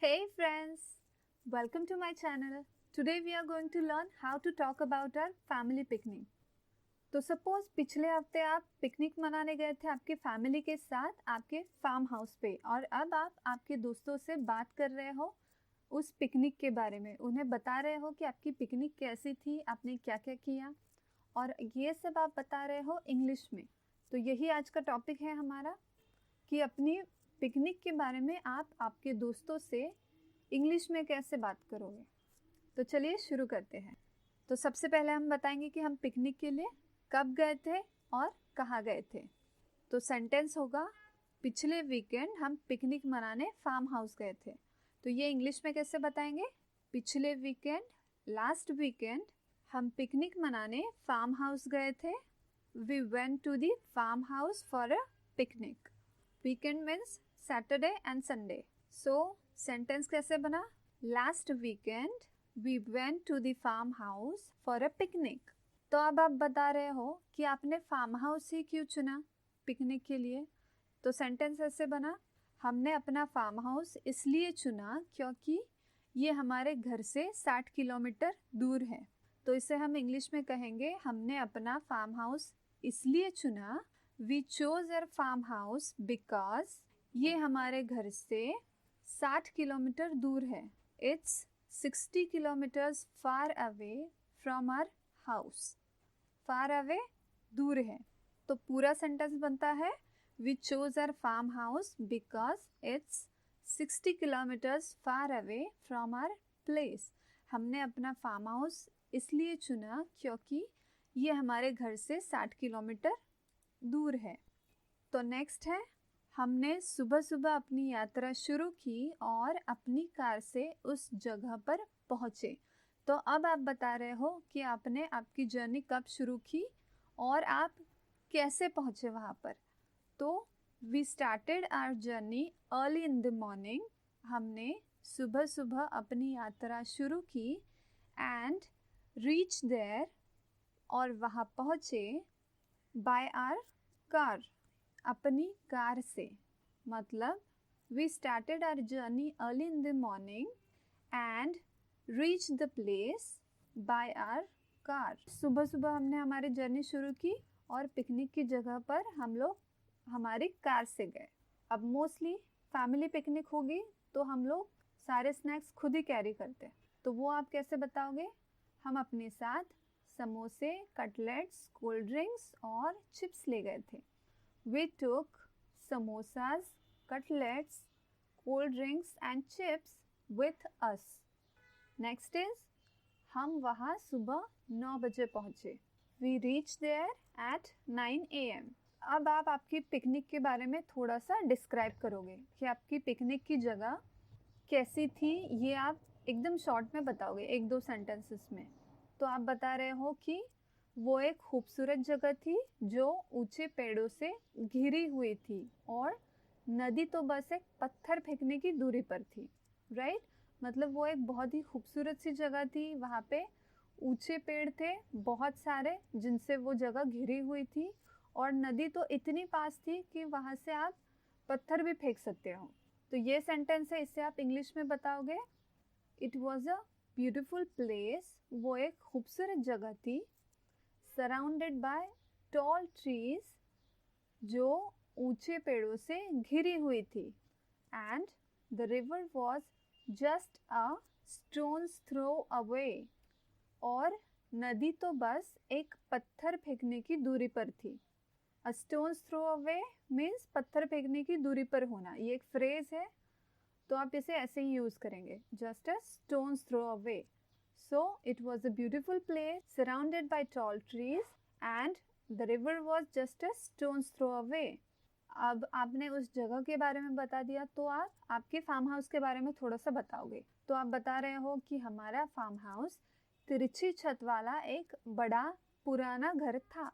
Hey friends, welcome to my channel. Today we are going to learn how to talk about our family picnic. तो suppose पिछले हफ्ते आप picnic मनाने गए थे आपकी फैमिली के साथ आपके फार्म हाउस पे और अब आप आपके दोस्तों से बात कर रहे हो उस पिकनिक के बारे में, उन्हें बता रहे हो कि आपकी पिकनिक कैसी थी, आपने क्या क्या किया और ये सब आप बता रहे हो इंग्लिश में। तो यही आज का टॉपिक है हमारा कि अपनी पिकनिक के बारे में आप आपके दोस्तों से इंग्लिश में कैसे बात करोगे। तो चलिए शुरू करते हैं। तो सबसे पहले हम बताएंगे कि हम पिकनिक के लिए कब गए थे और कहाँ गए थे। तो सेंटेंस होगा पिछले वीकेंड हम पिकनिक मनाने फार्म हाउस गए थे। तो ये इंग्लिश में कैसे बताएंगे? पिछले वीकेंड, लास्ट वीकेंड हम पिकनिक मनाने फार्म हाउस गए थे। We went to the farm house for a picnic. Weekend means Saturday and Sunday. So sentence कैसे बना? Last weekend we went to the farm house for a picnic. तो अब आप बता रहे हो कि आपने फार्म हाउस ही क्यों चुना पिकनिक के लिए। तो सेंटेंस ऐसे बना, हमने अपना फार्म हाउस इसलिए चुना क्योंकि ये हमारे घर से 60 किलोमीटर दूर है। तो इसे हम इंग्लिश में कहेंगे हमने अपना फार्म हाउस इसलिए चुना। We chose our farm house because ये हमारे घर से 60 किलोमीटर दूर है। It's 60 kilometres far away from our house. Far away दूर है। तो पूरा सेंटेंस बनता है we chose our farm house because it's 60 kilometres far away from our place. हमने अपना फार्म हाउस इसलिए चुना क्योंकि ये हमारे घर से 60 किलोमीटर दूर है। तो नेक्स्ट है हमने सुबह सुबह अपनी यात्रा शुरू की और अपनी कार से उस जगह पर पहुँचे। तो अब आप बता रहे हो कि आपने आपकी जर्नी कब शुरू की और आप कैसे पहुँचे वहाँ पर। तो we started our journey early in the morning. हमने सुबह सुबह अपनी यात्रा शुरू की एंड रीच देयर और वहाँ पहुँचे बाय आवर कार, अपनी कार से। मतलब we started our journey early in the morning and reach the place by our car. सुबह सुबह हमने हमारी जर्नी शुरू की और पिकनिक की जगह पर हम लोग हमारी कार से गए। अब मोस्टली फैमिली पिकनिक होगी तो हम लोग सारे स्नैक्स खुद ही कैरी करते हैं। तो वो आप कैसे बताओगे? हम अपने साथ समोसे, कटलेट्स, कोल्ड ड्रिंक्स और चिप्स ले गए थे। We took samosas, cutlets, cold drinks and chips with us. Next is हम वहाँ सुबह 9 बजे पहुँचे। We reach there at 9 AM। अब आप आपकी पिकनिक के बारे में थोड़ा सा डिस्क्राइब करोगे कि आपकी पिकनिक की जगह कैसी थी। ये आप एकदम शॉर्ट में बताओगे, 1-2 सेंटेंसेस में। तो आप बता रहे हो कि वो एक खूबसूरत जगह थी जो ऊंचे पेड़ों से घिरी हुई थी और नदी तो बस एक पत्थर फेंकने की दूरी पर थी। राइट? मतलब वो एक बहुत ही खूबसूरत सी जगह थी। वहाँ पे ऊंचे पेड़ थे बहुत सारे जिनसे वो जगह घिरी हुई थी और नदी तो इतनी पास थी कि वहाँ से आप पत्थर भी फेंक सकते हो। तो ये सेंटेंस है, इससे आप इंग्लिश में बताओगे it was a beautiful place. वो एक खूबसूरत जगह थी। सराउंडेड बाय टॉल ट्रीज, जो ऊंचे पेड़ों से घिरी हुई थी। And the river was just a stone's throw away, और नदी तो बस एक पत्थर फेंकने की दूरी पर थी। अ स्टोन्स थ्रो अवे मीन्स पत्थर फेंकने की दूरी पर होना। ये एक फ्रेज है तो आप इसे ऐसे ही यूज करेंगे, just a stone's throw away. So it was a beautiful place surrounded by tall trees and the river was just a stone's throw away. अब आपने उस जगह के बारे में बता दिया तो आप आपके फार्म हाउस के बारे में थोड़ा सा बताओगे। तो आप बता रहे हो कि हमारा फार्म हाउस तिरछी छत वाला एक बड़ा पुराना घर था।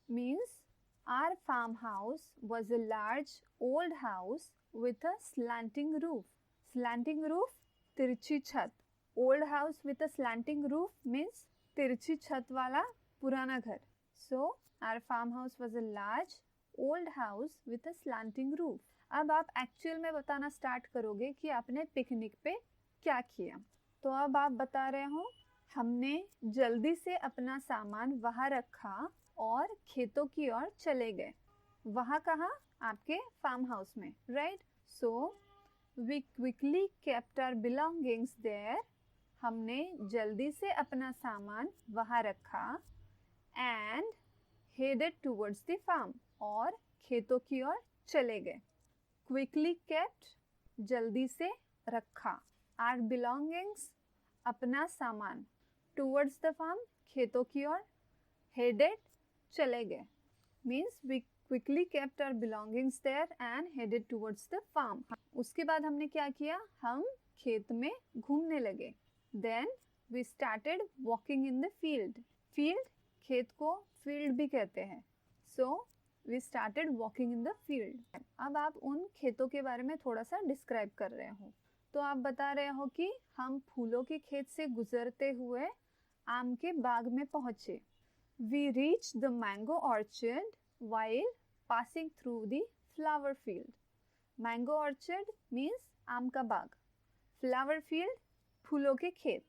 Means our farm house was a large old house with a slanting roof. Slanting roof, तिरछी छत। Old house with a slanting roof means तिरछी छत वाला पुराना घर। So our farm house was a large old house with a slanting roof. अब आप actual में बताना स्टार्ट करोगे कि आपने पिकनिक पे क्या किया। तो अब आप बता रहे हो हमने जल्दी से अपना सामान वहाँ रखा और खेतों की ओर चले गए। वहाँ कहाँ? आपके फार्म हाउस में, right? So we quickly kept our belongings there. हमने जल्दी से अपना सामान वहाँ रखा and headed towards the farm, और खेतों की ओर चले गए। क्विकली केप्ट, जल्दी से रखा, आवर बिलोंगिंग्स, अपना सामान, टूवर्ड्स द फार्म, खेतों की ओर, हेडेड, चले गए, means we quickly kept our belongings there and headed towards the farm. उसके बाद हमने क्या किया? हम खेत में घूमने लगे। Then we started walking in the field. Field, खेत को फील्ड भी कहते हैं। So we started walking in the field. अब आप उन खेतों के बारे में थोड़ा सा डिस्क्राइब कर रहे हो। तो आप बता रहे हो कि हम फूलों के खेत से गुजरते हुए आम के बाग में पहुंचे। We reach the mango orchard while passing through the flower field. Mango orchard means आम का बाग, फ्लावर फील्ड फूलों के खेत।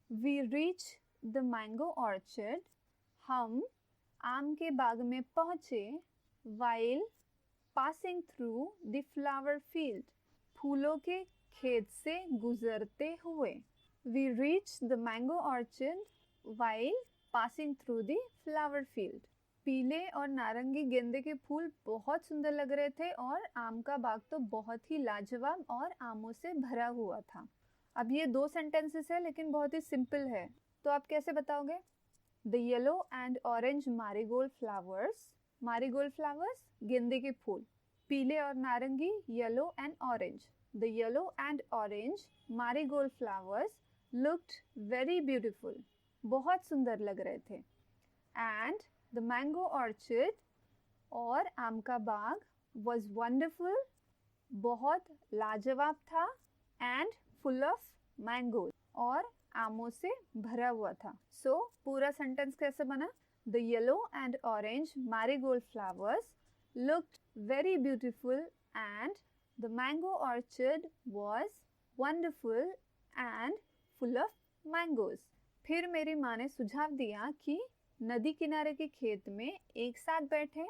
We reach the mango orchard, हम आम के बाग में पहुंचे, while passing through the flower field, फूलों के खेत से गुजरते हुए। We reach the mango orchard while passing through the flower field. पीले और नारंगी गेंदे के फूल बहुत सुंदर लग रहे थे और आम का बाग तो बहुत ही लाजवाब और आमों से भरा हुआ था। अब ये 2 सेंटेंसेस है लेकिन बहुत ही सिंपल है, तो आप कैसे बताओगे? The yellow and orange marigold flowers, marigold flowers गेंदे के फूल, पीले और नारंगी, yellow and orange. The yellow and orange marigold flowers looked very beautiful, बहुत सुंदर लग रहे थे। एंड द मैंगो ऑर्चर्ड, और आम का बाग, वॉज वंडरफुल, बहुत लाजवाब था, एंड फुल ऑफ मैंगो, और आमों से भरा हुआ था। सो पूरा सेंटेंस कैसे बना? The yellow and orange marigold flowers looked very beautiful and the mango orchard was wonderful and full of mangoes. फिर मेरी माँ ने सुझाव दिया कि नदी किनारे के खेत में एक साथ बैठे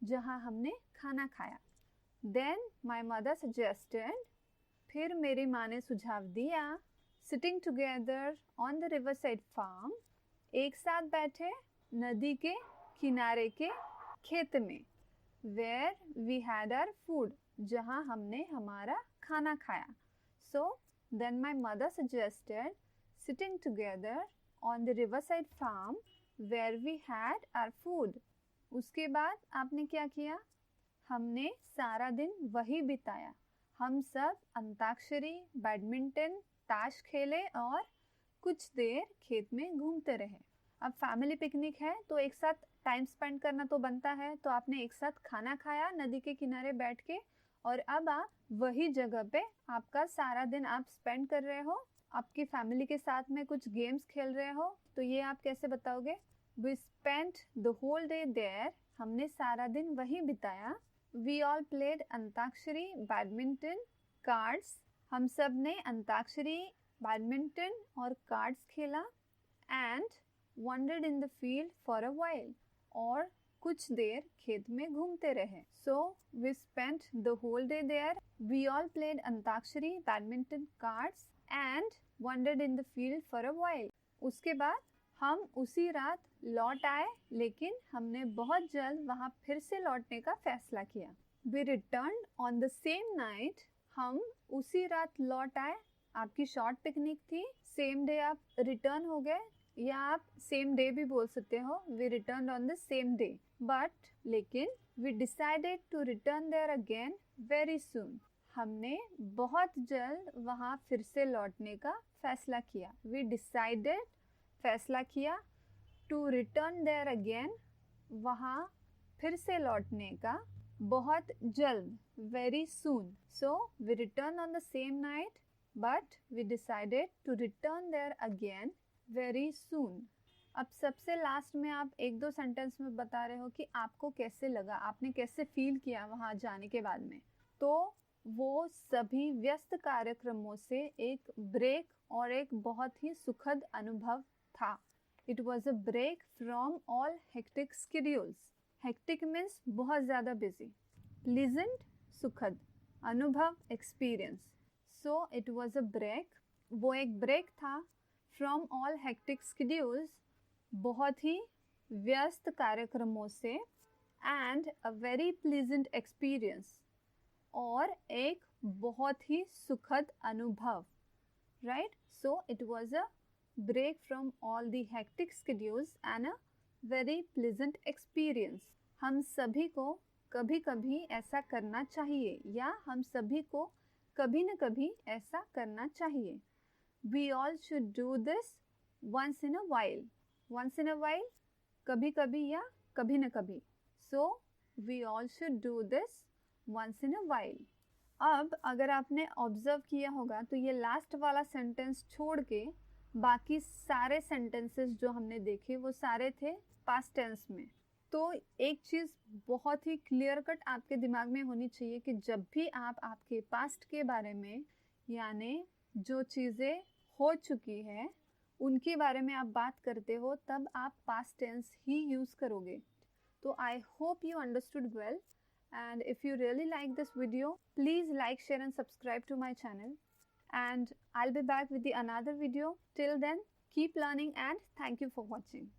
जहाँ हमने खाना खाया। Then my mother suggested, फिर मेरी माँ ने सुझाव दिया, sitting together on the riverside farm, एक साथ बैठे नदी के किनारे के खेत में, where we had our food, जहाँ हमने हमारा खाना खाया। So then my mother suggested sitting together on the riverside farm where we had our food. उसके बाद आपने क्या किया? हमने सारा दिन वही बिताया। हम सब अंताक्षरी, बैडमिंटन, ताश खेले और कुछ देर खेत में घूमते रहे। अब फैमिली पिकनिक है तो एक साथ टाइम स्पेंड करना तो बनता है, तो आपने एक साथ खाना खाया नदी के किनारे बैठ के, और अब आप वही जगह पे आपका सारा दिन आप स्पेंड कर रहे हो, आपकी फैमिली के साथ में कुछ गेम्स खेल रहे हो। तो ये आप कैसे बताओगे? We spent the whole day there, हमने सारा दिन वही बिताया। We all played antakshari, badminton, cards, हम सब ने अंताक्षरी, बैडमिंटन और कार्ड्स खेला। And wandered in the field for a while, और कुछ देर खेत में घूमते रहे। So we spent the whole day there. We all played antakshari, badminton, cards and wandered in the field for a while. उसके बाद हम उसी रात लौट आए, लेकिन हमने बहुत जल्द वहाँ फिर से लौटने का फैसला किया। We returned on the same night. हम उसी रात लौट आए। आपकी शॉर्ट पिकनिक थी, सेम डे आप रिटर्न हो गए, या आप सेम डे भी बोल सकते हो, we return on the same day. But लेकिन we decided to return there again very soon, हमने बहुत जल्द वहाँ फिर से लौटने का फैसला किया। वी डिसाइडेड, फैसला किया, टू रिटर्न देयर अगेन, वहाँ फिर से लौटने का बहुत जल्द, very soon. So we return on the same night but we decided to return there again very soon. अब सबसे लास्ट में आप 1-2 सेंटेंस में बता रहे हो कि आपको कैसे लगा, आपने कैसे फील किया वहाँ जाने के बाद में। तो वो सभी व्यस्त कार्यक्रमों से एक ब्रेक और एक बहुत ही सुखद अनुभव था. It was a break from all hectic schedules. Hectic means बहुत ज़्यादा busy. Pleasant, सुखद. अनुभव, experience. So it was a break. वो एक break था from all hectic schedules, बहुत ही व्यस्त कार्यक्रमों से, and a very pleasant experience. और एक बहुत ही सुखद अनुभव. Right? So it was a break from all the hectic schedules and a very pleasant experience. हम सभी को कभी कभी ऐसा करना चाहिए या हम सभी को कभी न कभी ऐसा करना चाहिए. We all should do this once in a while. Once in a while, कभी कभी या कभी न कभी. So we all should do this once in a while. अब अगर आपने ऑब्जर्व किया होगा तो ये लास्ट वाला सेंटेंस छोड़ के बाकी सारे सेंटेंसेस जो हमने देखे वो सारे थे पास्ट टेंस में. तो एक चीज़ बहुत ही क्लियर कट आपके दिमाग में होनी चाहिए कि जब भी आप आपके पास्ट के बारे में यानी जो चीज़ें हो चुकी है उनके बारे में आप बात करते हो तब आप पास्ट टेंस ही यूज़ करोगे. तो I hope you understood well. And if you really like this video, please like, share and subscribe to my channel. And I'll be back with the another video. Till then, keep learning and thank you for watching.